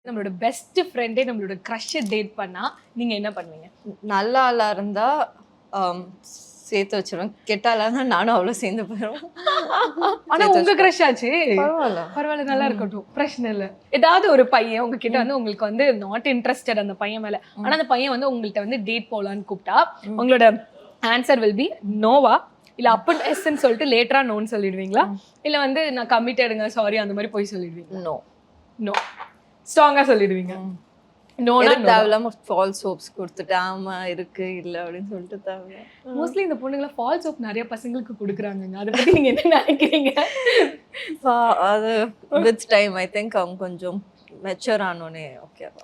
நம்மளோட பெஸ்ட் ஃப்ரெண்டே நம்மளோட crush date பண்ணா நீங்க என்ன பண்ணுவீங்க? நல்ல ஆளா இருந்தா சேர்த்து வச்சிருவேன். கெட்ட ஆளா இருந்தா நானும் அவ்வளோ சேர்ந்து போயிடுவேன். ஆனா உங்க க்ரஷ் ஆச்சு. பரவாயில்ல. பரவாயில்ல, நல்லா இருக்கட்டும், பிரச்சனை இல்ல. ஏதாவது ஒரு பையன் உங்ககிட்ட வந்து உங்களுக்கு வந்து நாட் இன்ட்ரெஸ்டட் அந்த பையன் மேல. ஆனா அந்த பையன் வந்து உங்கள்ட்ட வந்து டேட் போலான்னு கூப்பிட்டா உங்களோட ஆன்சர் வில் பி நோவா, இல்ல அப் அண்ட் எஸ்ன்னு சொல்லிட்டு லேட்டரா நோன்னு சொல்லிடுவீங்களா, இல்ல வந்து நான் கமிட்டடுங்க சாரி அந்த மாதிரி போய் சொல்லிடுவீங்க? நோ. நோ, ஸ்ட்ராங்கா சொல்லிடுவீங்க. நோனா நோ. தேவையில்லாம ஃபால்ஸ் ஹோப்ஸ் கொடுத்துட்டு ஆமா இருக்கு இல்ல அப்படின்னு சொல்லிட்டு தேவையில்ல. மோஸ்ட்லி இந்த பொண்ணுங்கள ஃபால்ஸ் ஹோப் நிறைய பசங்களுக்கு கொடுக்குறாங்க. அதை பத்தி நீங்க என்ன நினைக்கிறீங்க? அது வித் டைம் ஐ திங்க் அவங்க கொஞ்சம் மெச்சூர் ஆனோடனே ஓகே.